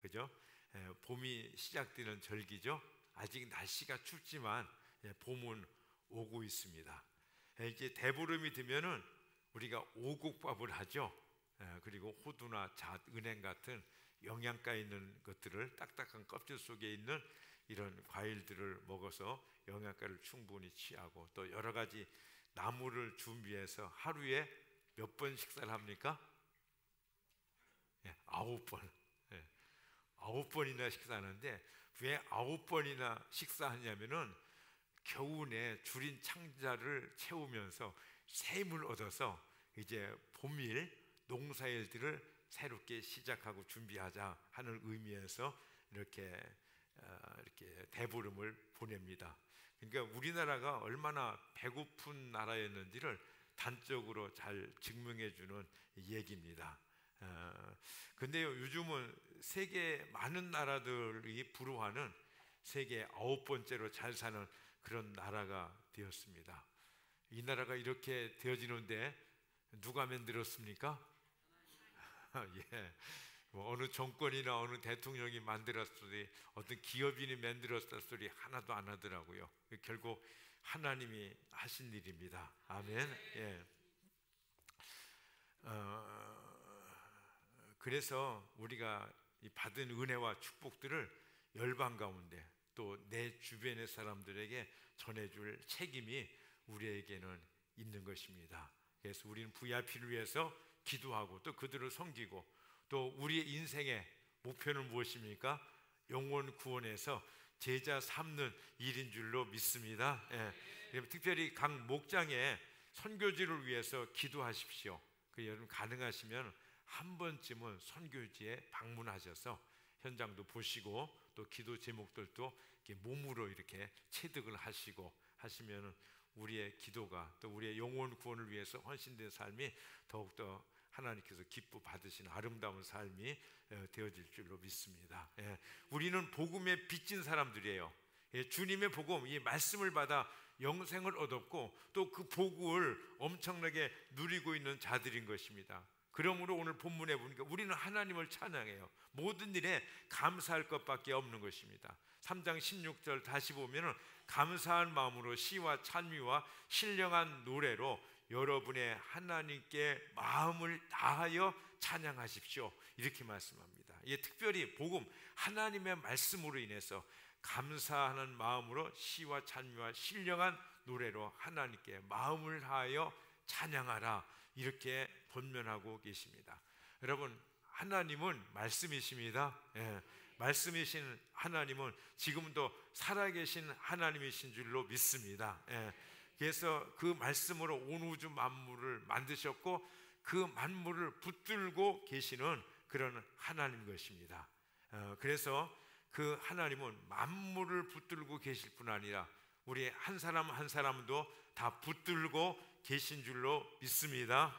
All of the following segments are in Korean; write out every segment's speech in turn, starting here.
그죠? 봄이 시작되는 절기죠. 아직 날씨가 춥지만 봄은 오고 있습니다. 이제 대보름이 되면은 우리가 오곡밥을 하죠. 그리고 호두나 잣, 은행 같은 영양가 있는 것들을 딱딱한 껍질 속에 있는 이런 과일들을 먹어서 영양가를 충분히 취하고, 또 여러 가지 나물을 준비해서 하루에 몇 번 식사를 합니까? 9번. 9번이나 식사하는데, 왜 9번이나 식사하냐면은 겨우내 줄인 창자를 채우면서 셈을 얻어서 이제 봄일 농사일들을 새롭게 시작하고 준비하자 하는 의미에서 이렇게 대보름을 보냅니다. 그러니까 우리나라가 얼마나 배고픈 나라였는지를 단적으로 잘 증명해 주는 얘기입니다. 근데요, 요즘은 세계 많은 나라들이 부러워하는 세계 9번째로 잘 사는 그런 나라가 되었습니다. 이 나라가 이렇게 되어지는데 누가 만들었습니까? 예, 뭐 어느 정권이나 어느 대통령이 만들었으니, 어떤 기업인이 만들었다 소리 하나도 안 하더라고요. 결국 하나님이 하신 일입니다. 아멘. 예. 그래서 우리가 받은 은혜와 축복들을 열방 가운데 또 내 주변의 사람들에게 전해줄 책임이 우리에게는 있는 것입니다. 그래서 우리는 VIP를 위해서 기도하고 또 그들을 섬기고, 또 우리의 인생의 목표는 무엇입니까? 영혼 구원해서 제자 삼는 일인 줄로 믿습니다. 예. 특별히 각 목장의 선교지를 위해서 기도하십시오. 여러분 가능하시면 한 번쯤은 선교지에 방문하셔서 현장도 보시고 또 기도 제목들도 이렇게 몸으로 이렇게 체득을 하시고 하시면 우리의 기도가, 또 우리의 영혼 구원을 위해서 헌신된 삶이 더욱더 하나님께서 기뻐 받으시는 아름다운 삶이 되어질 줄로 믿습니다. 우리는 복음에 빚진 사람들이에요. 주님의 복음, 이 말씀을 받아 영생을 얻었고 또 그 복을 엄청나게 누리고 있는 자들인 것입니다. 그러므로 오늘 본문에 보니까 우리는 하나님을 찬양해요. 모든 일에 감사할 것밖에 없는 것입니다. 3장 16절 다시 보면은 감사한 마음으로 시와 찬미와 신령한 노래로 여러분의 하나님께 마음을 다하여 찬양하십시오, 이렇게 말씀합니다. 이게 특별히 복음, 하나님의 말씀으로 인해서 감사하는 마음으로 시와 찬미와 신령한 노래로 하나님께 마음을 다하여 찬양하라, 이렇게 권면하고 계십니다. 여러분, 하나님은 말씀이십니다. 말씀이신 하나님은 지금도 살아계신 하나님이신 줄로 믿습니다. 그래서 그 말씀으로 온 우주 만물을 만드셨고 그 만물을 붙들고 계시는 그런 하나님 것입니다. 그래서 그 하나님은 만물을 붙들고 계실 뿐 아니라 우리 한 사람 한 사람도 다 붙들고 계신 줄로 믿습니다.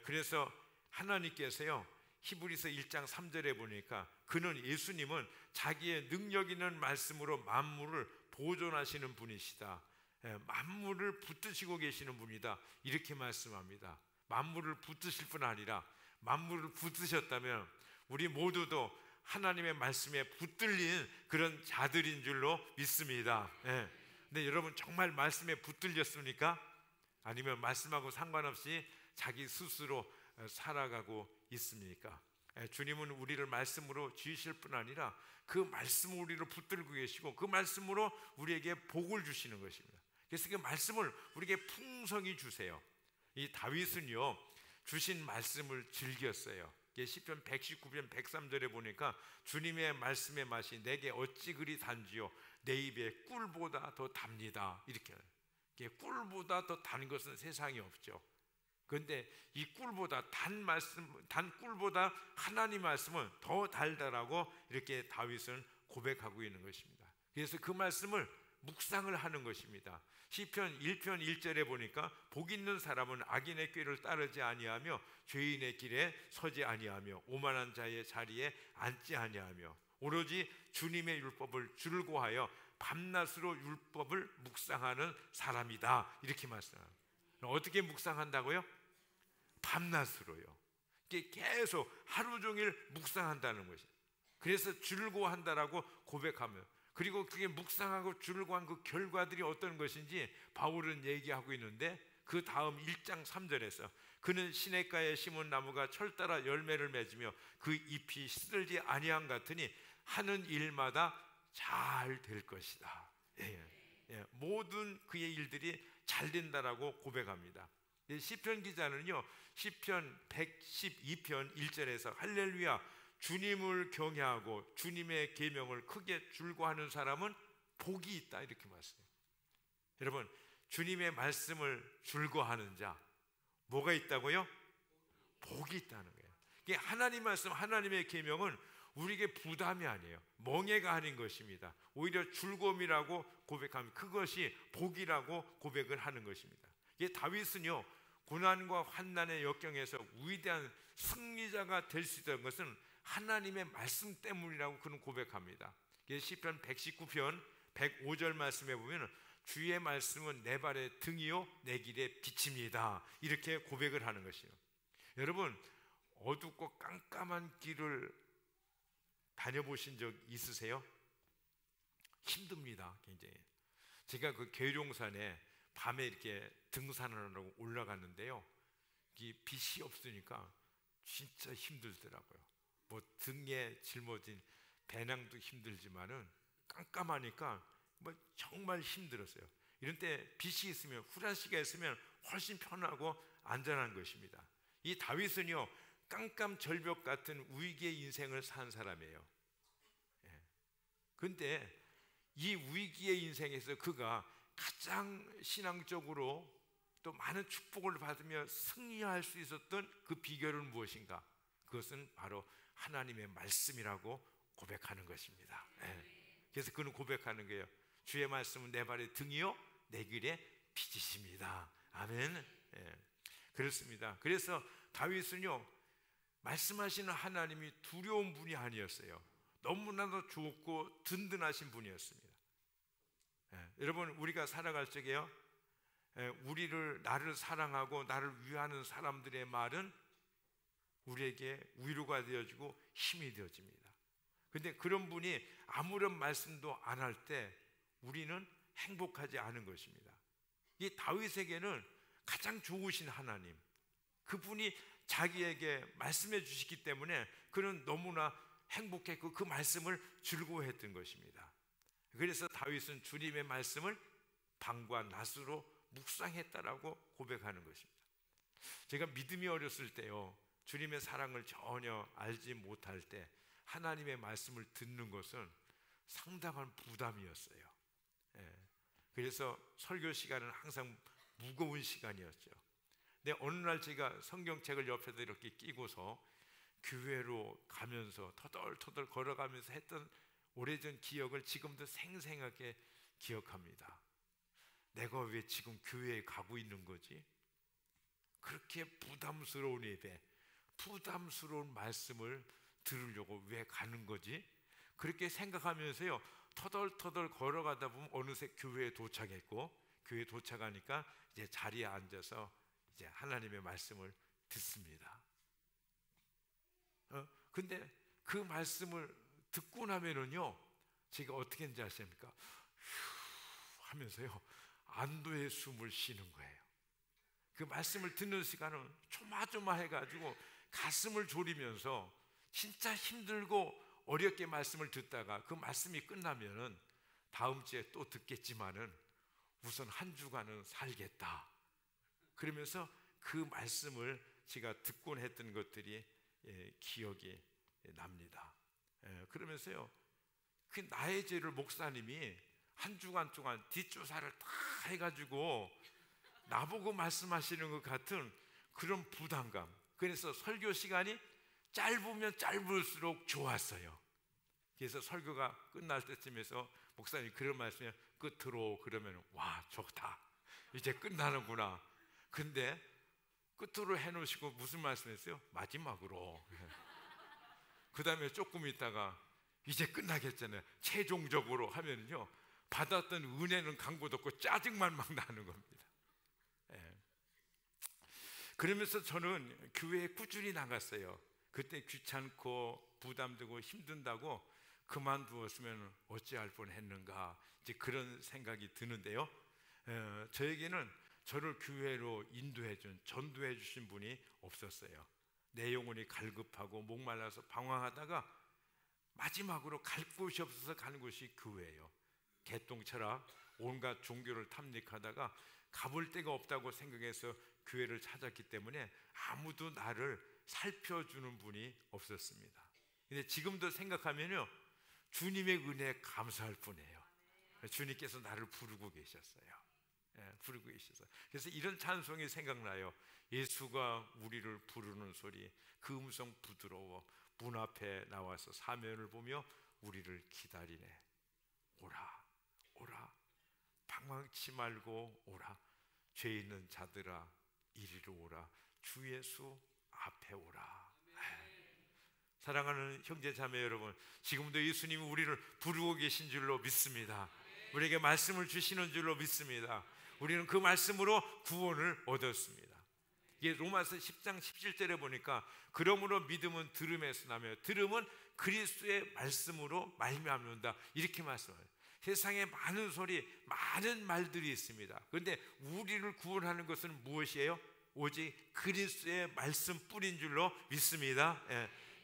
그래서 하나님께서요, 히브리서 1장 3절에 보니까 그는, 예수님은 자기의 능력 있는 말씀으로 만물을 보존하시는 분이시다, 만물을 붙드시고 계시는 분이다, 이렇게 말씀합니다. 만물을 붙드실 뿐 아니라 만물을 붙드셨다면 우리 모두도 하나님의 말씀에 붙들린 그런 자들인 줄로 믿습니다. 근데 여러분, 정말 말씀에 붙들렸습니까? 아니면 말씀하고 상관없이 자기 스스로 살아가고 있습니까? 주님은 우리를 말씀으로 지으실 뿐 아니라 그 말씀을 우리를 붙들고 계시고 그 말씀으로 우리에게 복을 주시는 것입니다. 그래서 그 말씀을 우리에게 풍성히 주세요. 이 다윗은요, 주신 말씀을 즐겼어요. 시편 119편 103절에 보니까 주님의 말씀의 맛이 내게 어찌 그리 단지요, 내 입에 꿀보다 더 답니다, 이렇게. 꿀보다 더 단 것은 세상에 없죠. 그런데 이 꿀보다 단 꿀보다 하나님 말씀은 더 달달하고 이렇게 다윗은 고백하고 있는 것입니다. 그래서 그 말씀을 묵상을 하는 것입니다. 시편 1편 1절에 보니까 복 있는 사람은 악인의 꾀를 따르지 아니하며 죄인의 길에 서지 아니하며 오만한 자의 자리에 앉지 아니하며 오로지 주님의 율법을 즐거워하여 밤낮으로 율법을 묵상하는 사람이다, 이렇게 말씀합니다. 어떻게 묵상한다고요? 밤낮으로요. 계속 하루 종일 묵상한다는 것이에요. 그래서 즐거워한다라고 고백하며, 그리고 그게 묵상하고 즐거워한 그 결과들이 어떤 것인지 바울은 얘기하고 있는데, 그 다음 1장 3절에서 그는 시냇가에 심은 나무가 철 따라 열매를 맺으며 그 잎이 시들지 아니함 같으니 하는 일마다 잘 될 것이다. 모든 그의 일들이 잘 된다라고 고백합니다. 시편 기자는요, 시편 112편 1절에서 할렐루야, 주님을 경외하고 주님의 계명을 크게 즐거워하는 사람은 복이 있다, 이렇게 말씀해요. 여러분, 주님의 말씀을 즐거워하는 자, 뭐가 있다고요? 복이 있다는 거예요. 하나님 말씀, 하나님의 계명은 우리에게 부담이 아니에요. 멍해가 아닌 것입니다. 오히려 즐거움이라고 고백하면 그것이 복이라고 고백을 하는 것입니다. 다윗은요, 고난과 환난의 역경에서 위대한 승리자가 될 수 있다는 것은 하나님의 말씀 때문이라고 그는 고백합니다. 시편 119편 105절 말씀에 보면 주의 말씀은 내 발의 등이요 내 길의 빛입니다, 이렇게 고백을 하는 것이에요. 여러분, 어둡고 깜깜한 길을 다녀보신 적 있으세요? 힘듭니다, 굉장히. 제가 그 계룡산에 밤에 이렇게 등산하려고 올라갔는데요, 이 빛이 없으니까 진짜 힘들더라고요. 뭐 등에 짊어진 배낭도 힘들지만은 깜깜하니까 뭐 정말 힘들었어요. 이런 때 빛이 있으면, 후라시가 있으면 훨씬 편하고 안전한 것입니다. 이 다윗은요, 깜깜 절벽 같은 위기의 인생을 산 사람이에요. 그런데 이 위기의 인생에서 그가 가장 신앙적으로 또 많은 축복을 받으며 승리할 수 있었던 그 비결은 무엇인가? 그것은 바로 하나님의 말씀이라고 고백하는 것입니다. 그래서 그는 고백하는 거예요. 주의 말씀은 내 발의 등이요 내 길의 빛이십니다. 아멘. 그렇습니다. 그래서 다윗은요, 말씀하시는 하나님이 두려운 분이 아니었어요. 너무나도 좋고 든든하신 분이었습니다. 여러분, 우리가 살아갈 적에요, 나를 사랑하고 나를 위하는 사람들의 말은 우리에게 위로가 되어지고 힘이 되어집니다. 그런데 그런 분이 아무런 말씀도 안 할 때 우리는 행복하지 않은 것입니다. 이 다윗에게는 가장 좋으신 하나님, 그분이 자기에게 말씀해 주시기 때문에 그는 너무나 행복했고 그 말씀을 즐거워했던 것입니다. 그래서 다윗은 주님의 말씀을 밤과 낮으로 묵상했다라고 고백하는 것입니다. 제가 믿음이 어렸을 때요, 주님의 사랑을 전혀 알지 못할 때 하나님의 말씀을 듣는 것은 상당한 부담이었어요. 그래서 설교 시간은 항상 무거운 시간이었죠. 근데 어느 날 제가 성경책을 옆에다 이렇게 끼고서 교회로 가면서 터덜터덜 걸어가면서 했던 오래전 기억을 지금도 생생하게 기억합니다. 내가 왜 지금 교회에 가고 있는 거지? 그렇게 부담스러운 예배, 부담스러운 말씀을 들으려고 왜 가는 거지? 그렇게 생각하면서요, 터덜터덜 걸어가다 보면 어느새 교회에 도착했고, 교회에 도착하니까 이제 자리에 앉아서 이제 하나님의 말씀을 듣습니다. 근데 그 말씀을 듣고 나면은요, 제가 어떻게 했는지 아십니까? 휴 하면서요, 안도의 숨을 쉬는 거예요. 그 말씀을 듣는 시간은 조마조마해가지고 가슴을 졸이면서 진짜 힘들고 어렵게 말씀을 듣다가 그 말씀이 끝나면은 다음 주에 또 듣겠지만은 우선 한 주간은 살겠다, 그러면서 그 말씀을 제가 듣곤 했던 것들이 기억이 납니다. 그러면서요, 그 나의 죄를 목사님이 한 주간 동안 뒷조사를 다 해가지고 나보고 말씀하시는 것 같은 그런 부담감. 그래서 설교 시간이 짧으면 짧을수록 좋았어요. 그래서 설교가 끝날 때쯤에서 목사님이 그런 말씀을 끝으로 그러면 와, 좋다, 이제 끝나는구나. 근데 끝으로 해놓으시고 무슨 말씀했어요? 마지막으로. 그 다음에 조금 있다가 이제 끝나겠잖아요. 최종적으로 하면요, 받았던 은혜는 강고도 없고 짜증만 막 나는 겁니다. 그러면서 저는 교회에 꾸준히 나갔어요. 그때 귀찮고 부담되고 힘든다고 그만두었으면 어찌할 뻔했는가, 이제 그런 생각이 드는데요. 저에게는 저를 교회로 인도해 준, 전도해 주신 분이 없었어요. 내 영혼이 갈급하고 목말라서 방황하다가 마지막으로 갈 곳이 없어서 가는 곳이 교회예요. 개똥철학, 온갖 종교를 탐닉하다가 가볼 데가 없다고 생각해서 교회를 찾았기 때문에 아무도 나를 살펴주는 분이 없었습니다. 근데 지금도 생각하면요, 주님의 은혜에 감사할 뿐이에요. 주님께서 나를 부르고 계셨어요. 부르고 계셔서. 그래서 이런 찬송이 생각나요. 예수가 우리를 부르는 소리, 그 음성 부드러워 문 앞에 나와서 사면을 보며 우리를 기다리네. 오라, 오라, 방황치 말고 오라. 죄 있는 자들아 이리로 오라. 주 예수 앞에 오라. 사랑하는 형제 자매 여러분, 지금도 예수님이 우리를 부르고 계신 줄로 믿습니다. 우리에게 말씀을 주시는 줄로 믿습니다. 우리는 그 말씀으로 구원을 얻었습니다. 이게 로마서 10장 17절에 보니까 그러므로 믿음은 들음에서 나며 들음은 그리스도의 말씀으로 말미암는다, 이렇게 말씀해요. 세상에 많은 소리, 많은 말들이 있습니다. 그런데 우리를 구원하는 것은 무엇이에요? 오직 그리스도의 말씀뿐인 줄로 믿습니다.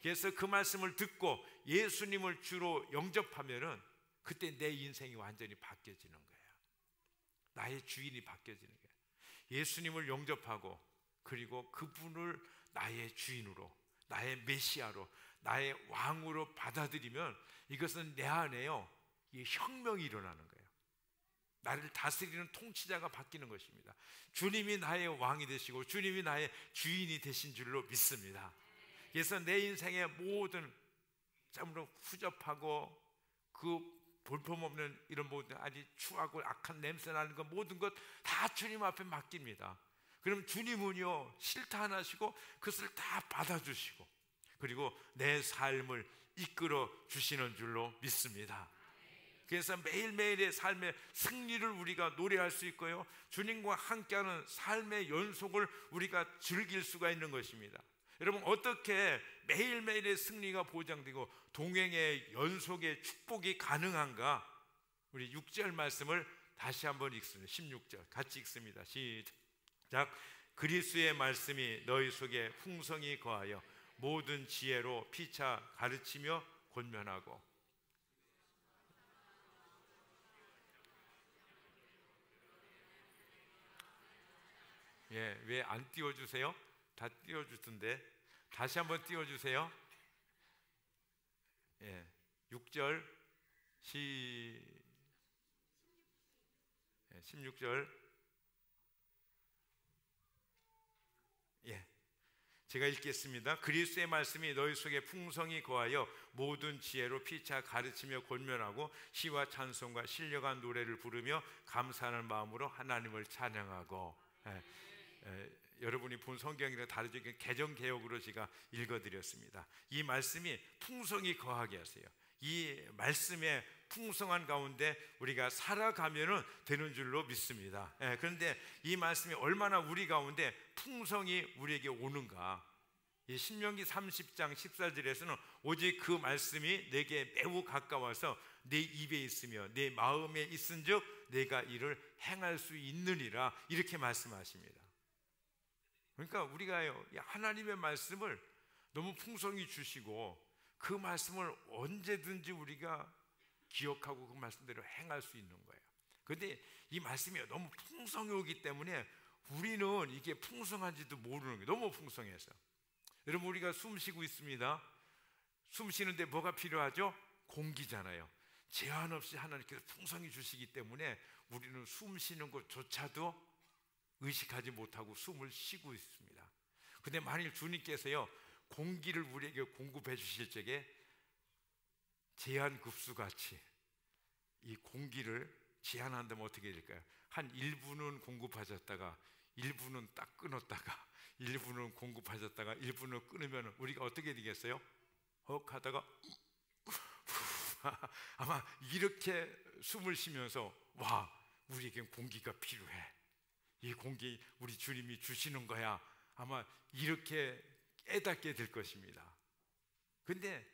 그래서 그 말씀을 듣고 예수님을 주로 영접하면은 그때 내 인생이 완전히 바뀌어지는 거예요. 나의 주인이 바뀌어지는 거예요. 예수님을 영접하고 그리고 그분을 나의 주인으로, 나의 메시아로, 나의 왕으로 받아들이면 이것은 내 안에요, 이 혁명이 일어나는 거예요. 나를 다스리는 통치자가 바뀌는 것입니다. 주님이 나의 왕이 되시고 주님이 나의 주인이 되신 줄로 믿습니다. 그래서 내 인생의 모든 참으로 후접하고 그 볼품없는 이런 모든 아주 추하고 악한 냄새 나는 것, 모든 것 다 주님 앞에 맡깁니다. 그럼 주님은요, 싫다 안 하시고 그것을 다 받아주시고 그리고 내 삶을 이끌어 주시는 줄로 믿습니다. 그래서 매일매일의 삶의 승리를 우리가 노래할 수 있고요, 주님과 함께하는 삶의 연속을 우리가 즐길 수가 있는 것입니다. 여러분, 어떻게 매일매일의 승리가 보장되고 동행의 연속의 축복이 가능한가? 우리 6절 말씀을 다시 한번 읽습니다. 16절 같이 읽습니다. 시작. 그리스도의 말씀이 너희 속에 풍성히 거하여 모든 지혜로 피차 가르치며 권면하고. 왜 안 띄워주세요? 다 띄워주던데 다시 한번 띄워주세요. 6절 16절. 제가 읽겠습니다. 그리스도의 말씀이 너희 속에 풍성히 거하여 모든 지혜로 피차 가르치며 권면하고 시와 찬송과 신령한 노래를 부르며 감사하는 마음으로 하나님을 찬양하고. 여러분이 본 성경이랑 다르죠. 개정개혁으로 제가 읽어드렸습니다. 이 말씀이 풍성히 거하게 하세요. 이 말씀의 풍성한 가운데 우리가 살아가면 되는 줄로 믿습니다. 그런데 이 말씀이 얼마나 우리 가운데 풍성히 우리에게 오는가. 이 신명기 30장 14절에서는 오직 그 말씀이 내게 매우 가까워서 내 입에 있으며 내 마음에 있은즉 내가 이를 행할 수 있느니라, 이렇게 말씀하십니다. 그러니까 우리가요, 하나님의 말씀을 너무 풍성히 주시고 그 말씀을 언제든지 우리가 기억하고 그 말씀대로 행할 수 있는 거예요. 그런데 이 말씀이 너무 풍성히 오기 때문에 우리는 이게 풍성한지도 모르는 거예요. 너무 풍성해서. 여러분, 우리가 숨 쉬고 있습니다. 숨 쉬는데 뭐가 필요하죠? 공기잖아요. 제한 없이 하나님께서 풍성히 주시기 때문에 우리는 숨 쉬는 것조차도 의식하지 못하고 숨을 쉬고 있습니다. 근데 만일 주님께서요, 공기를 우리에게 공급해 주실 적에 제한급수같이 이 공기를 제한한다면 어떻게 될까요? 한 1분은 공급하셨다가 1분은 딱 끊었다가 1분은 공급하셨다가 1분을 끊으면 우리가 어떻게 되겠어요? 하다가 아마 이렇게 숨을 쉬면서 와, 우리에겐 공기가 필요해, 이 공기 우리 주님이 주시는 거야, 아마 이렇게 깨닫게 될 것입니다. 근데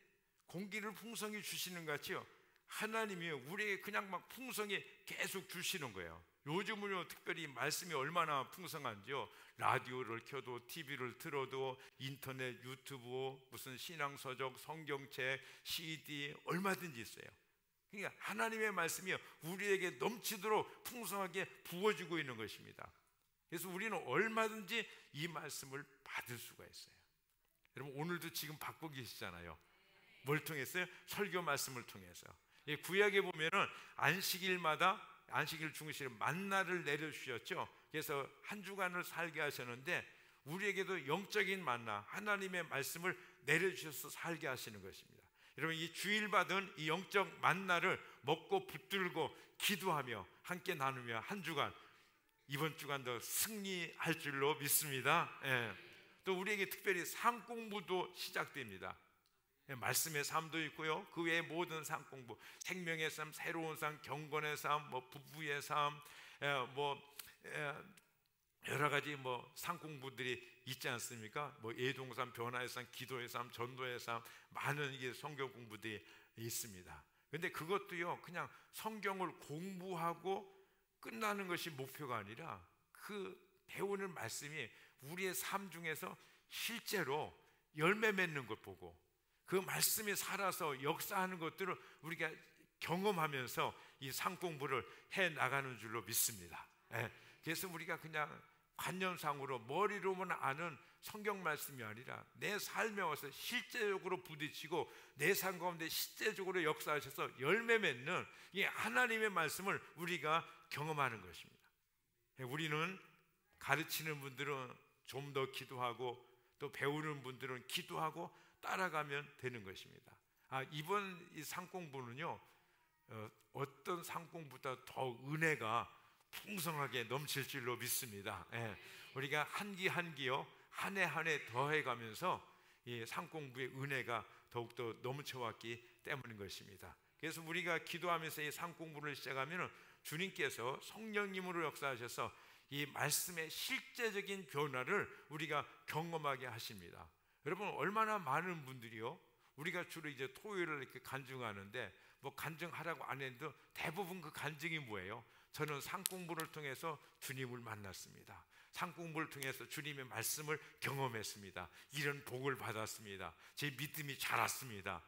공기를 풍성히 주시는 것 같이요, 하나님이 우리에게 그냥 막 풍성히 계속 주시는 거예요. 요즘은요, 특별히 말씀이 얼마나 풍성한지요. 라디오를 켜도, TV를 틀어도, 인터넷, 유튜브, 무슨 신앙서적, 성경책, CD 얼마든지 있어요. 그러니까 하나님의 말씀이 우리에게 넘치도록 풍성하게 부어지고 있는 것입니다. 그래서 우리는 얼마든지 이 말씀을 받을 수가 있어요. 여러분, 오늘도 지금 받고 계시잖아요. 뭘 통했어요? 설교 말씀을 통해서. 구약에 보면은 안식일마다, 안식일 중심으로 만나를 내려주셨죠. 그래서 한 주간을 살게 하셨는데 우리에게도 영적인 만나, 하나님의 말씀을 내려주셔서 살게 하시는 것입니다. 여러분, 이 주일 받은 이 영적 만나를 먹고 붙들고 기도하며 함께 나누며 한 주간, 이번 주간도 승리할 줄로 믿습니다. 예. 또 우리에게 특별히 삶 공부도 시작됩니다. 말씀의 삶도 있고요, 그 외에 모든 삶 공부, 생명의 삶, 새로운 삶, 경건의 삶, 뭐 부부의 삶, 여러 가지 삶 공부들이 있지 않습니까? 예동의 삶, 변화의 삶, 기도의 삶, 전도의 삶, 많은 이게 성경 공부들이 있습니다. 근데 그것도요, 그냥 성경을 공부하고 끝나는 것이 목표가 아니라 그 배우는 말씀이 우리의 삶 중에서 실제로 열매 맺는 것 보고 그 말씀이 살아서 역사하는 것들을 우리가 경험하면서 이 삶 공부를 해 나가는 줄로 믿습니다. 그래서 우리가 그냥 관념상으로 머리로만 아는 성경 말씀이 아니라 내 삶에 와서 실제적으로 부딪히고 내 삶 가운데 실제적으로 역사하셔서 열매 맺는 이 하나님의 말씀을 우리가 경험하는 것입니다. 우리는 가르치는 분들은 좀 더 기도하고 또 배우는 분들은 기도하고 따라가면 되는 것입니다. 이번 이 상공부는요, 어떤 상공보다 더 은혜가 풍성하게 넘칠 줄로 믿습니다. 우리가 한 기 한 기요, 한 해 한 해 더해가면서 이 상공부의 은혜가 더욱더 넘쳐왔기 때문인 것입니다. 그래서 우리가 기도하면서 이 상공부를 시작하면 주님께서 성령님으로 역사하셔서 이 말씀의 실제적인 변화를 우리가 경험하게 하십니다. 여러분, 얼마나 많은 분들이요, 우리가 주로 이제 토요일을 이렇게 간증하는데 간증하라고 안 했는데 대부분 그 간증이 뭐예요? 저는 상 공부를 통해서 주님을 만났습니다. 상 공부를 통해서 주님의 말씀을 경험했습니다. 이런 복을 받았습니다. 제 믿음이 자랐습니다.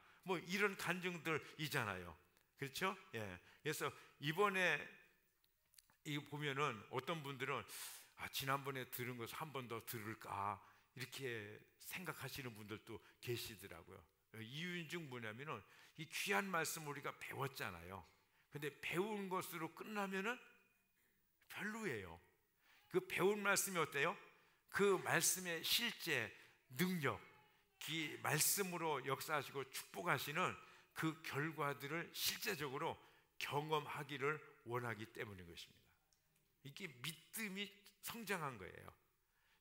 이런 간증들이잖아요. 그렇죠? 예. 그래서 이번에 이 보면은 어떤 분들은 지난번에 들은 것을 한 번 더 들을까 이렇게 생각하시는 분들도 계시더라고요. 이유인 중 뭐냐면은 이 귀한 말씀 우리가 배웠잖아요. 근데 배운 것으로 끝나면은 별로예요. 그 배운 말씀이 어때요? 그 말씀의 실제 능력, 그 말씀으로 역사하시고 축복하시는 그 결과들을 실제적으로 경험하기를 원하기 때문인 것입니다. 이게 믿음이 성장한 거예요.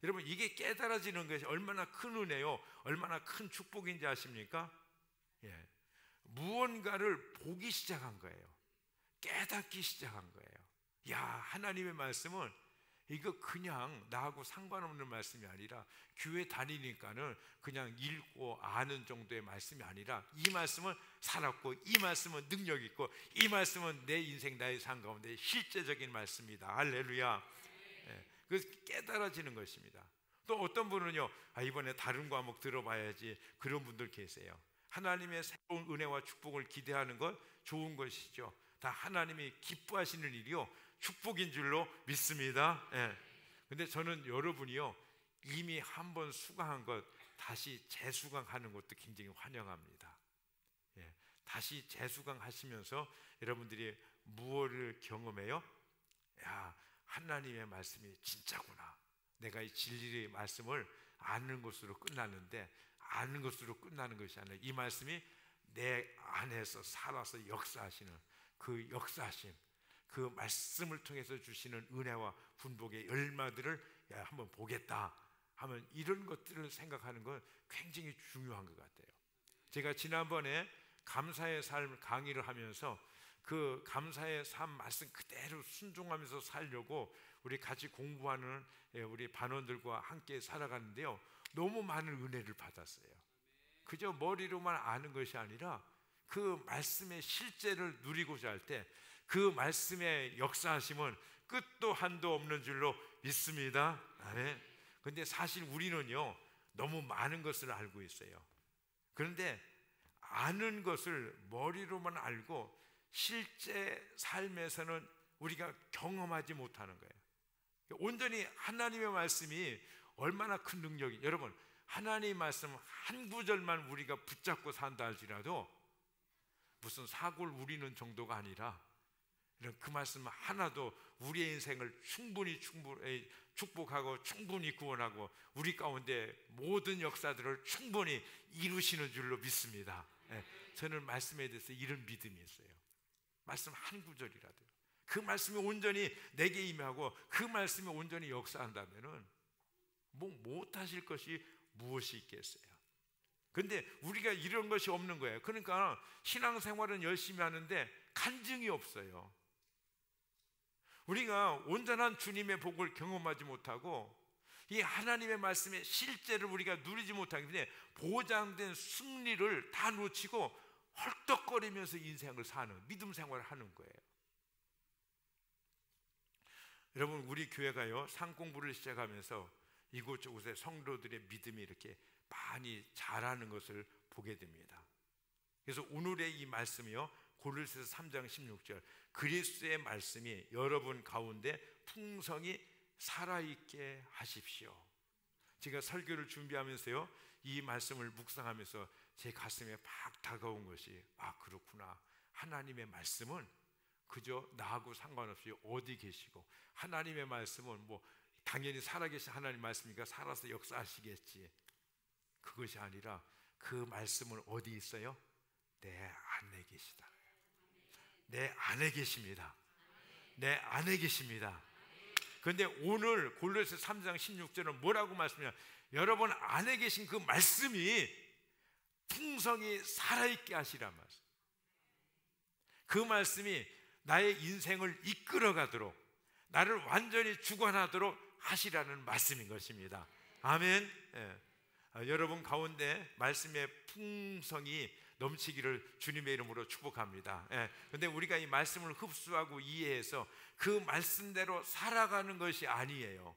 여러분, 이게 깨달아지는 것이 얼마나 큰 은혜요, 얼마나 큰 축복인지 아십니까? 무언가를 보기 시작한 거예요. 깨닫기 시작한 거예요. 하나님의 말씀은 이거 그냥 나하고 상관없는 말씀이 아니라 교회 다니니까는 그냥 읽고 아는 정도의 말씀이 아니라 이 말씀은 살았고 이 말씀은 능력 있고 이 말씀은 내 인생 나의 삶 가운데 실제적인 말씀이다. 할렐루야. 그래서 깨달아지는 것입니다. 또 어떤 분은요, 이번에 다른 과목 들어봐야지, 그런 분들 계세요. 하나님의 새로운 은혜와 축복을 기대하는 것 좋은 것이죠. 다 하나님이 기뻐하시는 일이요, 축복인 줄로 믿습니다. 근데 저는 여러분이요, 이미 한번 수강한 것 다시 재수강하는 것도 굉장히 환영합니다. 다시 재수강하시면서 여러분들이 무엇을 경험해요? 하나님의 말씀이 진짜구나. 내가 이 진리의 말씀을 아는 것으로 끝나는데 아는 것으로 끝나는 것이 아니라 이 말씀이 내 안에서 살아서 역사하시는 그 역사하심, 그 말씀을 통해서 주시는 은혜와 분복의 열마들을 한번 보겠다 하면 이런 것들을 생각하는 건 굉장히 중요한 것 같아요. 제가 지난번에 감사의 삶 강의를 하면서 그 감사의 삶 말씀 그대로 순종하면서 살려고 우리 같이 공부하는 우리 반원들과 함께 살아가는데요, 너무 많은 은혜를 받았어요. 그저 머리로만 아는 것이 아니라 그 말씀의 실제를 누리고자 할 때 그 말씀의 역사하심은 끝도 한도 없는 줄로 믿습니다. 아멘. 근데 사실 우리는요, 너무 많은 것을 알고 있어요. 그런데 아는 것을 머리로만 알고 실제 삶에서는 우리가 경험하지 못하는 거예요. 온전히 하나님의 말씀이 얼마나 큰 능력이, 여러분, 하나님의 말씀 한 구절만 우리가 붙잡고 산다 할지라도 무슨 사고를 우리는 정도가 아니라 그 말씀 하나도 우리의 인생을 충분히 축복하고 충분히 구원하고 우리 가운데 모든 역사들을 충분히 이루시는 줄로 믿습니다. 저는 말씀에 대해서 이런 믿음이 있어요. 말씀 한 구절이라도 그 말씀이 온전히 내게 임하고 그 말씀이 온전히 역사한다면은 뭐 못하실 것이 무엇이 있겠어요? 근데 우리가 이런 것이 없는 거예요. 그러니까 신앙생활은 열심히 하는데 간증이 없어요. 우리가 온전한 주님의 복을 경험하지 못하고 이 하나님의 말씀의 실제를 우리가 누리지 못하기 때문에 보장된 승리를 다 놓치고 헐떡거리면서 인생을 사는, 믿음 생활을 하는 거예요. 여러분, 우리 교회가요, 상공부를 시작하면서 이곳저곳에 성도들의 믿음이 이렇게 많이 자라는 것을 보게 됩니다. 그래서 오늘의 이 말씀이요, 고린도서 3장 16절, 그리스도의 말씀이 여러분 가운데 풍성히 살아있게 하십시오. 제가 설교를 준비하면서요, 이 말씀을 묵상하면서 제 가슴에 팍 다가온 것이, 아, 그렇구나, 하나님의 말씀은 그저 나하고 상관없이 어디 계시고, 하나님의 말씀은 뭐 당연히 살아계신 하나님 말씀이니까 살아서 역사하시겠지, 그것이 아니라 그 말씀은 어디 있어요? 내 안에 계시다. 내 안에 계십니다. 내 안에 계십니다. 그런데 오늘 골로새 3장 16절은 뭐라고 말씀하냐? 여러분 안에 계신 그 말씀이 풍성히 살아있게 하시란 말씀. 그 말씀이 나의 인생을 이끌어가도록, 나를 완전히 주관하도록 하시라는 말씀인 것입니다. 아멘. 여러분 가운데 말씀의 풍성이 넘치기를 주님의 이름으로 축복합니다. 그런데 우리가 이 말씀을 흡수하고 이해해서 그 말씀대로 살아가는 것이 아니에요.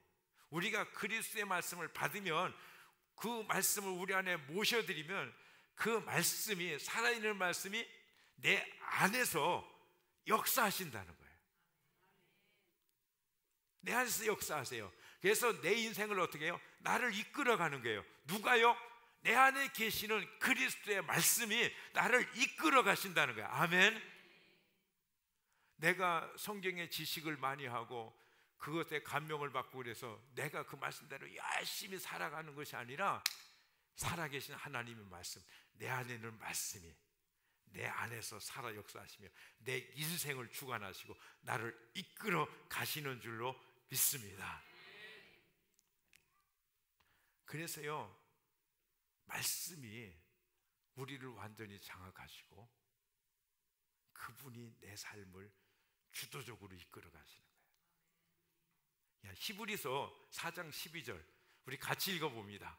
우리가 그리스도의 말씀을 받으면, 그 말씀을 우리 안에 모셔드리면 그 말씀이, 살아있는 말씀이 내 안에서 역사하신다는 거예요. 내 안에서 역사하세요. 그래서 내 인생을 어떻게 해요? 나를 이끌어가는 거예요. 누가요? 내 안에 계시는 그리스도의 말씀이 나를 이끌어 가신다는 거야. 아멘. 내가 성경의 지식을 많이 하고 그것에 감명을 받고 그래서 내가 그 말씀대로 열심히 살아가는 것이 아니라, 살아계신 하나님의 말씀, 내 안에 있는 말씀이 내 안에서 살아 역사하시며 내 인생을 주관하시고 나를 이끌어 가시는 줄로 믿습니다. 그래서요, 말씀이 우리를 완전히 장악하시고 그분이 내 삶을 주도적으로 이끌어 가시는 거예요. 히브리서 4장 12절 우리 같이 읽어봅니다.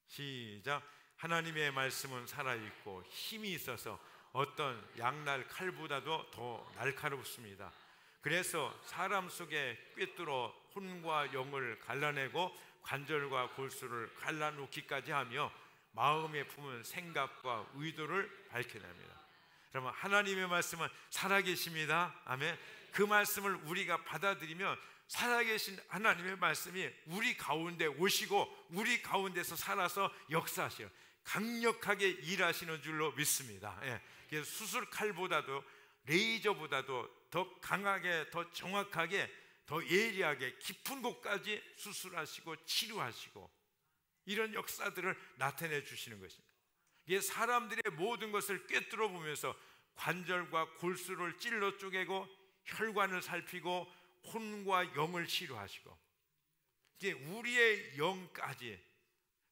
시작. 하나님의 말씀은 살아있고 힘이 있어서 어떤 양날 칼보다도 더 날카롭습니다. 그래서 사람 속에 꿰뚫어 혼과 영을 갈라내고 관절과 골수를 갈라놓기까지 하며 마음에 품은 생각과 의도를 밝혀냅니다. 여러분, 하나님의 말씀은 살아계십니다. 아멘. 그 말씀을 우리가 받아들이면 살아계신 하나님의 말씀이 우리 가운데 오시고 우리 가운데서 살아서 역사하시요, 강력하게 일하시는 줄로 믿습니다. 그래서 수술칼보다도, 레이저보다도 더 강하게, 더 정확하게, 더 예리하게 깊은 곳까지 수술하시고 치료하시고 이런 역사들을 나타내 주시는 것입니다. 이게 사람들의 모든 것을 꿰뚫어 보면서 관절과 골수를 찔러 쪼개고 혈관을 살피고 혼과 영을 치료하시고, 이게 우리의 영까지.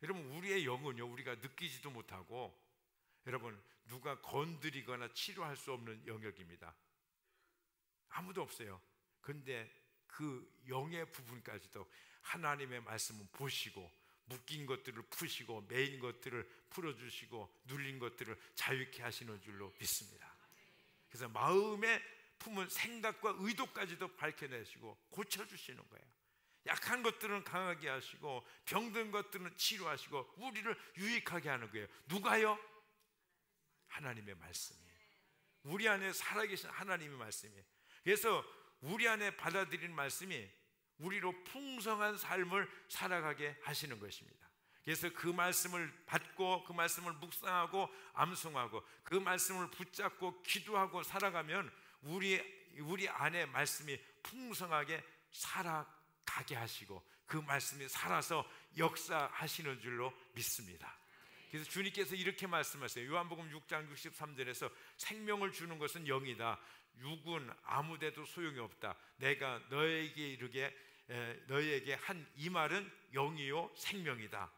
여러분, 우리의 영은요, 우리가 느끼지도 못하고, 여러분, 누가 건드리거나 치료할 수 없는 영역입니다. 아무도 없어요. 그런데 그 영의 부분까지도 하나님의 말씀은 보시고 묶인 것들을 푸시고 매인 것들을 풀어주시고 눌린 것들을 자유케 하시는 줄로 믿습니다. 그래서 마음에 품은 생각과 의도까지도 밝혀내시고 고쳐주시는 거예요. 약한 것들은 강하게 하시고 병든 것들은 치료하시고 우리를 유익하게 하는 거예요. 누가요? 하나님의 말씀이, 우리 안에 살아계신 하나님의 말씀이. 그래서 우리 안에 받아들이는 말씀이 우리로 풍성한 삶을 살아가게 하시는 것입니다. 그래서 그 말씀을 받고 그 말씀을 묵상하고 암송하고 그 말씀을 붙잡고 기도하고 살아가면 우리 안에 말씀이 풍성하게 살아가게 하시고 그 말씀이 살아서 역사하시는 줄로 믿습니다. 그래서 주님께서 이렇게 말씀하세요. 요한복음 6장 63절에서 생명을 주는 것은 영이다. 육은 아무데도 소용이 없다. 내가 너에게 한 이 말은 영이요 생명이다.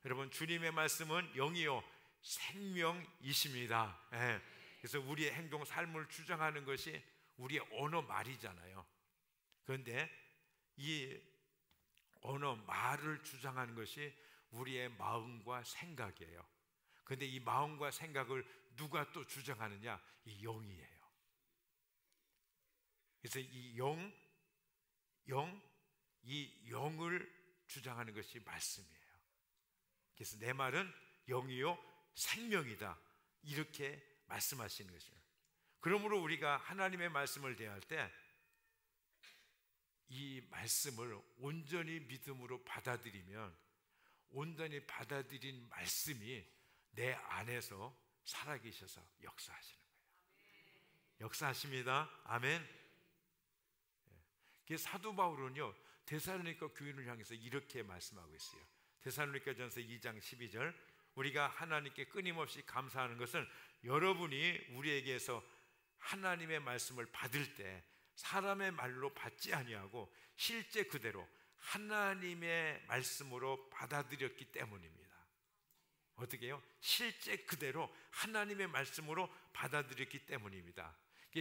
여러분, 주님의 말씀은 영이요 생명이십니다. 그래서 우리의 행동 삶을 주장하는 것이 우리의 언어 말이잖아요. 그런데 이 언어 말을 주장하는 것이 우리의 마음과 생각이에요. 그런데 이 마음과 생각을 누가 또 주장하느냐? 이 영이에요. 그래서 이 영을 주장하는 것이 말씀이에요. 그래서 내 말은 영이요 생명이다, 이렇게 말씀하시는 것이에요. 그러므로 우리가 하나님의 말씀을 대할 때 이 말씀을 온전히 믿음으로 받아들이면 온전히 받아들인 말씀이 내 안에서 살아계셔서 역사하시는 거예요. 역사하십니다. 아멘. 사도 바울은요 데살로니가 교인을 향해서 이렇게 말씀하고 있어요. 데살로니가전서 2장 12절, 우리가 하나님께 끊임없이 감사하는 것은 여러분이 우리에게서 하나님의 말씀을 받을 때 사람의 말로 받지 아니하고 실제 그대로 하나님의 말씀으로 받아들였기 때문입니다. 어떻게 해요? 실제 그대로 하나님의 말씀으로 받아들였기 때문입니다.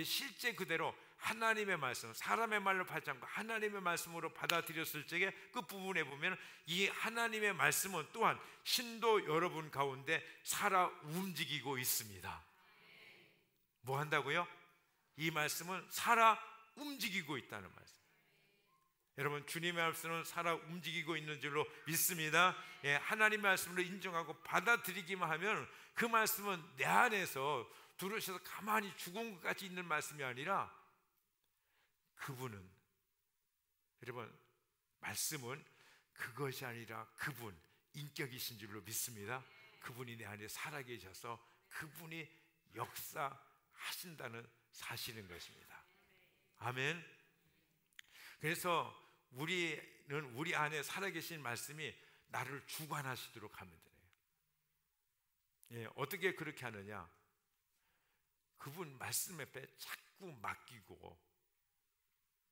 실제 그대로 하나님의 말씀, 사람의 말로 받지 않고 하나님의 말씀으로 받아들였을 적에 끝부분에 보면 이 하나님의 말씀은 또한 신도 여러분 가운데 살아 움직이고 있습니다. 뭐 한다고요? 이 말씀은 살아 움직이고 있다는 말씀. 여러분, 주님의 말씀은 살아 움직이고 있는 줄로 믿습니다. 하나님의 말씀을 인정하고 받아들이기만 하면 그 말씀은 내 안에서 들으셔서 가만히 죽은 것 같이 있는 말씀이 아니라 그분은, 여러분, 말씀은 그것이 아니라 그분, 인격이신 줄로 믿습니다. 그분이 내 안에 살아계셔서 그분이 역사하신다는 사실인 것입니다. 아멘. 그래서 우리는 우리 안에 살아계신 말씀이 나를 주관하시도록 하면 돼요. 어떻게 그렇게 하느냐? 그분 말씀 앞에 자꾸 맡기고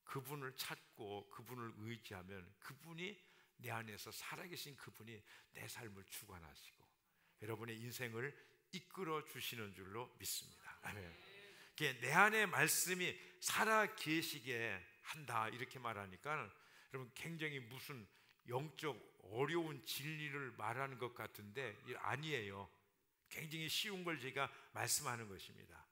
그분을 찾고 그분을 의지하면 그분이 내 안에서 살아계신 그분이 내 삶을 주관하시고 여러분의 인생을 이끌어 주시는 줄로 믿습니다. 아멘. 내 안에 말씀이 살아계시게 한다, 이렇게 말하니까 여러분 굉장히 무슨 영적 어려운 진리를 말하는 것 같은데 아니에요. 굉장히 쉬운 걸 제가 말씀하는 것입니다.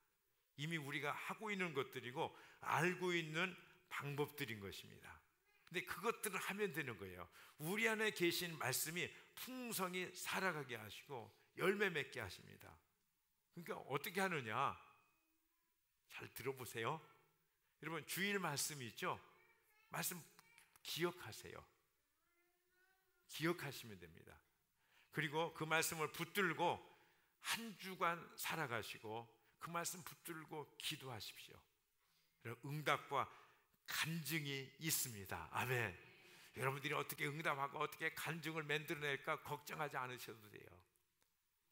이미 우리가 하고 있는 것들이고 알고 있는 방법들인 것입니다. 근데 그것들을 하면 되는 거예요. 우리 안에 계신 말씀이 풍성히 살아가게 하시고 열매 맺게 하십니다. 그러니까 어떻게 하느냐? 잘 들어보세요. 여러분, 주일 말씀이 있죠? 말씀 기억하세요. 기억하시면 됩니다. 그리고 그 말씀을 붙들고 한 주간 살아가시고 그 말씀 붙들고 기도하십시오. 응답과 간증이 있습니다. 아멘. 여러분들이 어떻게 응답하고 어떻게 간증을 만들어낼까 걱정하지 않으셔도 돼요.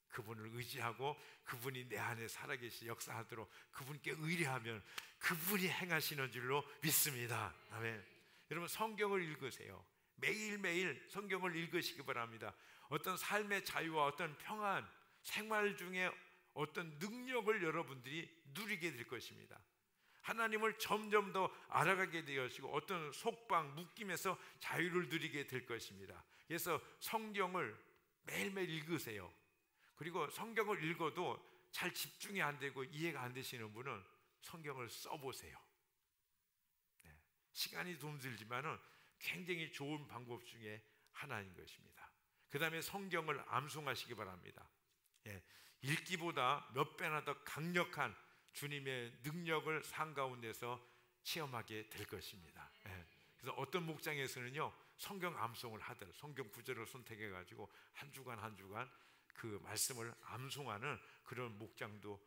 그분을 의지하고 그분이 내 안에 살아계시 역사하도록 그분께 의뢰하면 그분이 행하시는 줄로 믿습니다. 아멘. 여러분, 성경을 읽으세요. 매일매일 성경을 읽으시기 바랍니다. 어떤 삶의 자유와 어떤 평안, 생활 중에 어떤 능력을 여러분들이 누리게 될 것입니다. 하나님을 점점 더 알아가게 되어지고 어떤 속박, 묶임에서 자유를 누리게 될 것입니다. 그래서 성경을 매일매일 읽으세요. 그리고 성경을 읽어도 잘 집중이 안 되고 이해가 안 되시는 분은 성경을 써보세요. 네. 시간이 좀 들지만은 굉장히 좋은 방법 중에 하나인 것입니다. 그 다음에 성경을 암송하시기 바랍니다. 예. 읽기보다 몇 배나 더 강력한 주님의 능력을 삶 가운데서 체험하게 될 것입니다. 예. 그래서 어떤 목장에서는요 성경 암송을 하더라고요. 성경 구절을 선택해 가지고 한 주간 한 주간 그 말씀을 암송하는 그런 목장도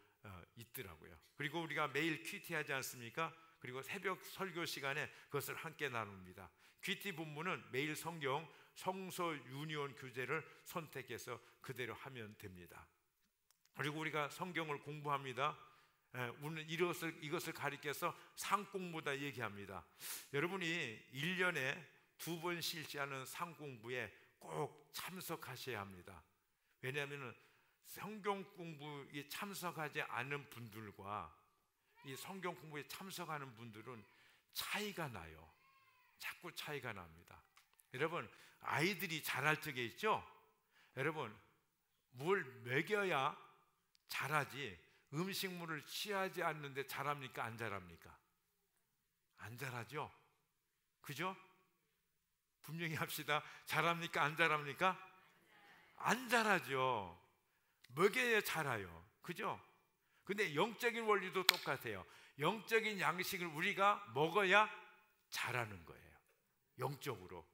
있더라고요. 그리고 우리가 매일 큐티하지 않습니까? 그리고 새벽 설교 시간에 그것을 함께 나눕니다. 큐티 본문은 매일 성경 성서 유니온 교재를 선택해서 그대로 하면 됩니다. 그리고 우리가 성경을 공부합니다. 오늘 이것을 가리켜서 상공부다 얘기합니다. 여러분이 1년에 2번 실시하는 상공부에 꼭 참석하셔야 합니다. 왜냐하면 성경 공부에 참석하지 않은 분들과 이 성경 공부에 참석하는 분들은 차이가 나요. 자꾸 차이가 납니다. 여러분 아이들이 자랄 적에 있죠? 여러분 뭘 먹여야 자라지 음식물을 취하지 않는데 자랍니까? 안 자랍니까? 안 자라죠? 그죠? 분명히 합시다. 자랍니까? 안 자랍니까? 안 자라죠. 먹여야 자라요. 그죠? 근데 영적인 원리도 똑같아요. 영적인 양식을 우리가 먹어야 자라는 거예요. 영적으로.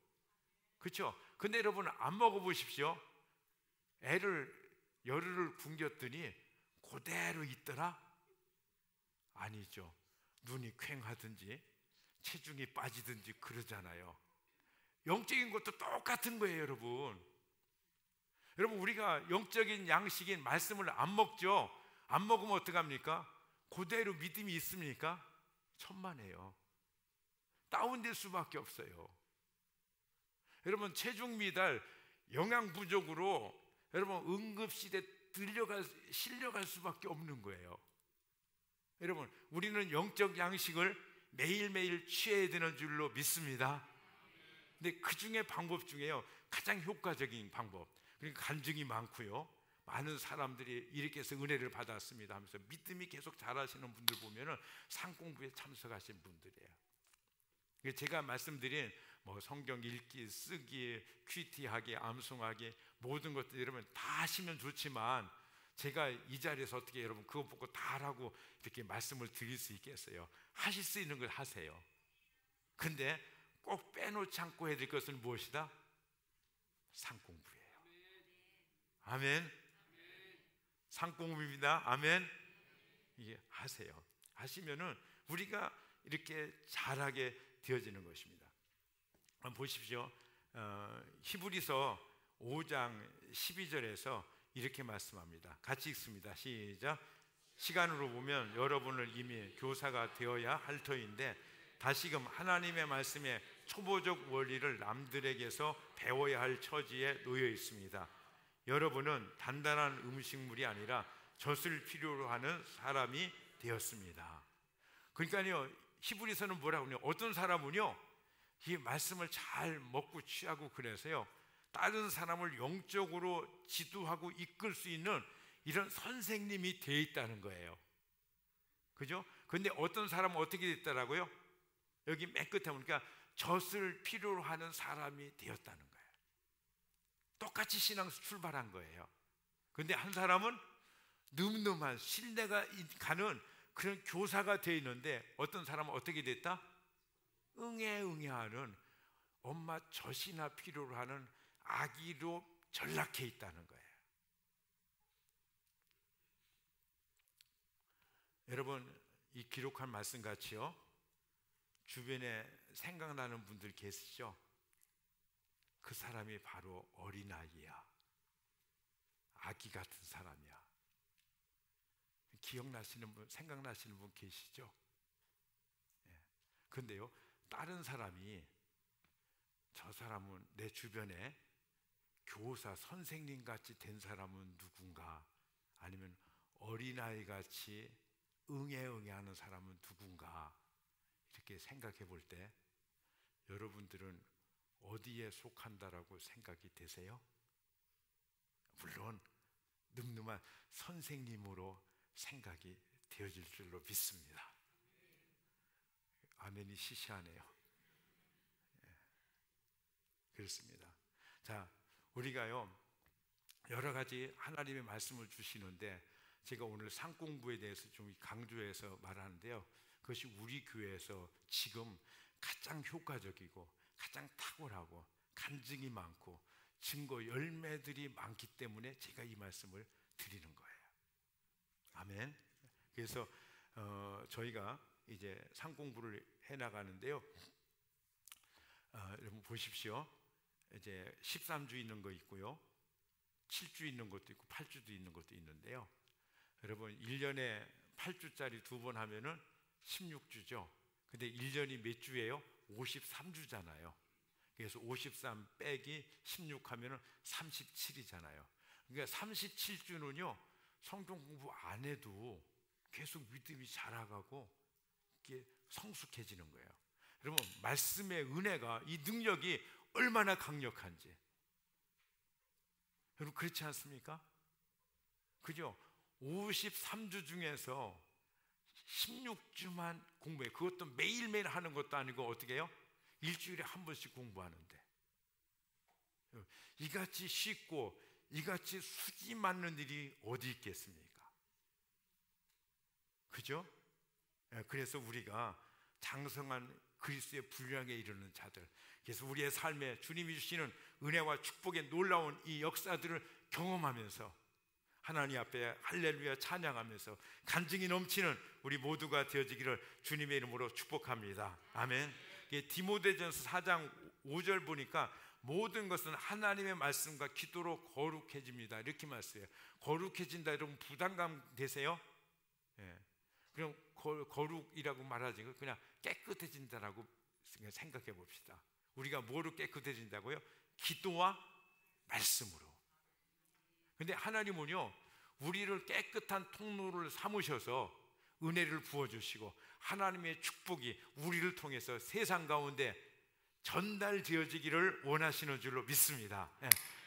그렇죠? 근데 여러분 안 먹어보십시오. 애를 열흘을 굶겼더니 그대로 있더라? 아니죠. 눈이 퀭하든지 체중이 빠지든지 그러잖아요. 영적인 것도 똑같은 거예요, 여러분. 여러분 우리가 영적인 양식인 말씀을 안 먹죠. 안 먹으면 어떡합니까? 그대로 믿음이 있습니까? 천만에요. 다운될 수밖에 없어요. 여러분 체중 미달, 영양 부족으로 여러분 응급실에 실려갈 수밖에 없는 거예요. 여러분 우리는 영적 양식을 매일매일 취해야 되는 줄로 믿습니다. 근데 그 중에 방법 중에요 가장 효과적인 방법, 그러니까 간증이 많고요 많은 사람들이 이렇게 해서 은혜를 받았습니다 하면서 믿음이 계속 자라시는 분들 보면은 상공부에 참석하신 분들이에요. 제가 말씀드린 뭐 성경 읽기, 쓰기, 큐티하기, 암송하기 모든 것들 여러분 다 하시면 좋지만 제가 이 자리에서 어떻게 여러분 그거 보고 다 하라고 이렇게 말씀을 드릴 수 있겠어요? 하실 수 있는 걸 하세요. 근데 꼭 빼놓지 않고 해야 될 것은 무엇이다? 상공부예요. 아멘. 상공부입니다. 아멘. 이게 하세요. 하시면은 우리가 이렇게 잘하게 되어지는 것입니다. 한번 보십시오. 히브리서 5장 12절에서 이렇게 말씀합니다. 같이 읽습니다. 시작. 시간으로 보면 여러분을 이미 교사가 되어야 할 터인데 다시금 하나님의 말씀의 초보적 원리를 남들에게서 배워야 할 처지에 놓여 있습니다. 여러분은 단단한 음식물이 아니라 젖을 필요로 하는 사람이 되었습니다. 그러니까요 히브리서는 뭐라고 하냐, 어떤 사람은요 이 말씀을 잘 먹고 취하고 그래서요 다른 사람을 영적으로 지도하고 이끌 수 있는 이런 선생님이 되어 있다는 거예요. 그죠? 근데 어떤 사람은 어떻게 됐더라고요? 여기 맨 끝에 보니까 젖을 필요로 하는 사람이 되었다는 거예요. 똑같이 신앙에서 출발한 거예요. 근데 한 사람은 늠름한 신뢰가 가는 그런 교사가 되어 있는데 어떤 사람은 어떻게 됐다? 응애응애하는 엄마 젖이나 필요로 하는 아기로 전락해 있다는 거예요. 여러분 이 기록한 말씀 같이요 주변에 생각나는 분들 계시죠? 그 사람이 바로 어린아이야. 아기 같은 사람이야. 기억나시는 분, 생각나시는 분 계시죠? 그런데요 다른 사람이 저 사람은 내 주변에 교사, 선생님 같이 된 사람은 누군가, 아니면 어린아이 같이 응애응애하는 사람은 누군가 이렇게 생각해 볼 때 여러분들은 어디에 속한다라고 생각이 되세요? 물론 늠름한 선생님으로 생각이 되어질 줄로 믿습니다. 아멘이 시시하네요. 그렇습니다. 자, 우리가요 여러 가지 하나님의 말씀을 주시는데 제가 오늘 상공부에 대해서 좀 강조해서 말하는데요, 그것이 우리 교회에서 지금 가장 효과적이고 가장 탁월하고 간증이 많고 증거 열매들이 많기 때문에 제가 이 말씀을 드리는 거예요. 아멘. 그래서 저희가 이제 상공부를 해나가는데요, 여러분 보십시오. 이제 13주 있는 거 있고요, 7주 있는 것도 있고 8주도 있는 것도 있는데요, 여러분 1년에 8주짜리 두 번 하면은 16주죠. 근데 1년이 몇 주예요? 53주잖아요. 그래서 53 빼기 16 하면은 37이잖아요. 그러니까 37주는요 성경 공부 안 해도 계속 믿음이 자라가고 이게 성숙해지는 거예요. 여러분 말씀의 은혜가, 이 능력이 얼마나 강력한지 여러분 그렇지 않습니까? 그죠? 53주 중에서 16주만 공부해. 그것도 매일매일 하는 것도 아니고 어떻게 해요? 일주일에 한 번씩 공부하는데 이같이 쉽고 이같이 수지 맞는 일이 어디 있겠습니까? 그죠? 그래서 우리가 장성한 그리스도의 분량에 이르는 자들, 그래서 우리의 삶에 주님이 주시는 은혜와 축복의 놀라운 이 역사들을 경험하면서 하나님 앞에 할렐루야 찬양하면서 간증이 넘치는 우리 모두가 되어지기를 주님의 이름으로 축복합니다. 아멘. 디모데전서 4장 5절 보니까 모든 것은 하나님의 말씀과 기도로 거룩해집니다, 이렇게 말씀해요. 거룩해진다. 여러분 부담감 되세요? 예. 그럼 거룩이라고 말하지 그냥 깨끗해진다라고 생각해 봅시다. 우리가 뭐로 깨끗해진다고요? 기도와 말씀으로. 근데 하나님은요 우리를 깨끗한 통로를 삼으셔서 은혜를 부어주시고 하나님의 축복이 우리를 통해서 세상 가운데 전달되어지기를 원하시는 줄로 믿습니다.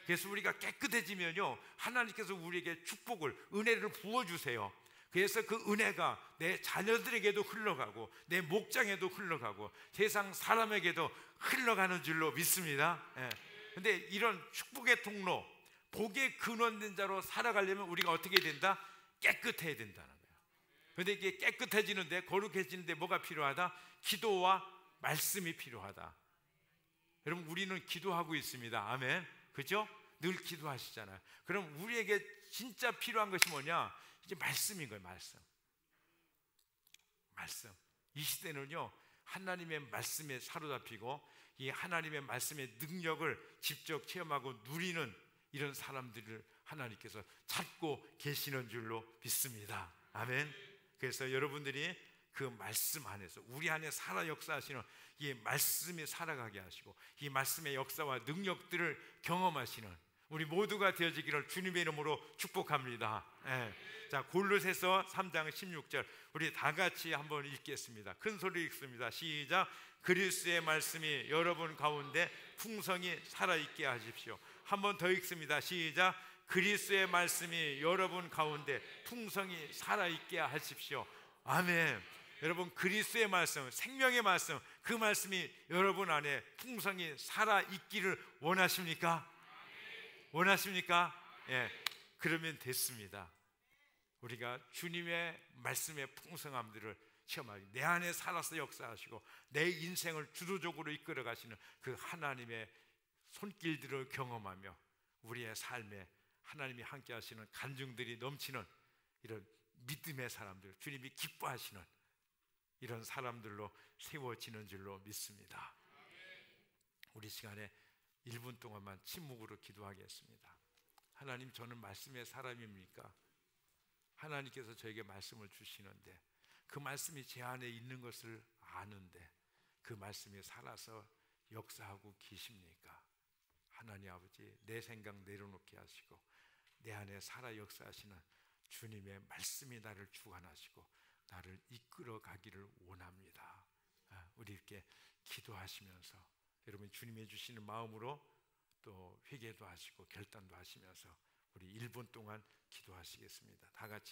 그래서 우리가 깨끗해지면요 하나님께서 우리에게 축복을, 은혜를 부어주세요. 그래서 그 은혜가 내 자녀들에게도 흘러가고 내 목장에도 흘러가고 세상 사람에게도 흘러가는 줄로 믿습니다. 근데 이런 축복의 통로, 복의 근원된 자로 살아가려면 우리가 어떻게 된다? 깨끗해야 된다는 거예요. 그런데 이게 깨끗해지는데, 거룩해지는데 뭐가 필요하다? 기도와 말씀이 필요하다. 여러분 우리는 기도하고 있습니다. 아멘. 그죠? 늘 기도하시잖아요. 그럼 우리에게 진짜 필요한 것이 뭐냐? 이제 말씀인 거예요. 말씀. 이 시대는요 하나님의 말씀에 사로잡히고 이 하나님의 말씀의 능력을 직접 체험하고 누리는 이런 사람들을 하나님께서 찾고 계시는 줄로 믿습니다. 아멘. 그래서 여러분들이 그 말씀 안에서 우리 안에 살아 역사하시는 이 말씀이 살아가게 하시고 이 말씀의 역사와 능력들을 경험하시는 우리 모두가 되어지기를 주님의 이름으로 축복합니다. 자, 골로새서 3장 16절 우리 다 같이 한번 읽겠습니다. 큰 소리 읽습니다. 시작. 그리스도의 말씀이 여러분 가운데 풍성히 살아있게 하십시오. 한 번 더 읽습니다. 시작. 그리스도의 말씀이 여러분 가운데 풍성히 살아있게 하십시오. 아멘. 여러분 그리스도의 말씀, 생명의 말씀, 그 말씀이 여러분 안에 풍성히 살아있기를 원하십니까? 원하십니까? 예, 그러면 됐습니다. 우리가 주님의 말씀의 풍성함들을 체험하기, 내 안에 살아서 역사하시고 내 인생을 주도적으로 이끌어 가시는 그 하나님의 손길들을 경험하며 우리의 삶에 하나님이 함께 하시는 간증들이 넘치는 이런 믿음의 사람들, 주님이 기뻐하시는 이런 사람들로 세워지는 줄로 믿습니다. 우리 시간에 1분 동안만 침묵으로 기도하겠습니다. 하나님, 저는 말씀의 사람입니까? 하나님께서 저에게 말씀을 주시는데 그 말씀이 제 안에 있는 것을 아는데 그 말씀이 살아서 역사하고 계십니까? 하나님 아버지, 내 생각 내려놓게 하시고 내 안에 살아 역사하시는 주님의 말씀이 나를 주관하시고 나를 이끌어 가기를 원합니다. 우리 이렇게 기도하시면서 여러분 주님이 주시는 마음으로 또 회개도 하시고 결단도 하시면서 우리 1분 동안 기도하시겠습니다. 다 같이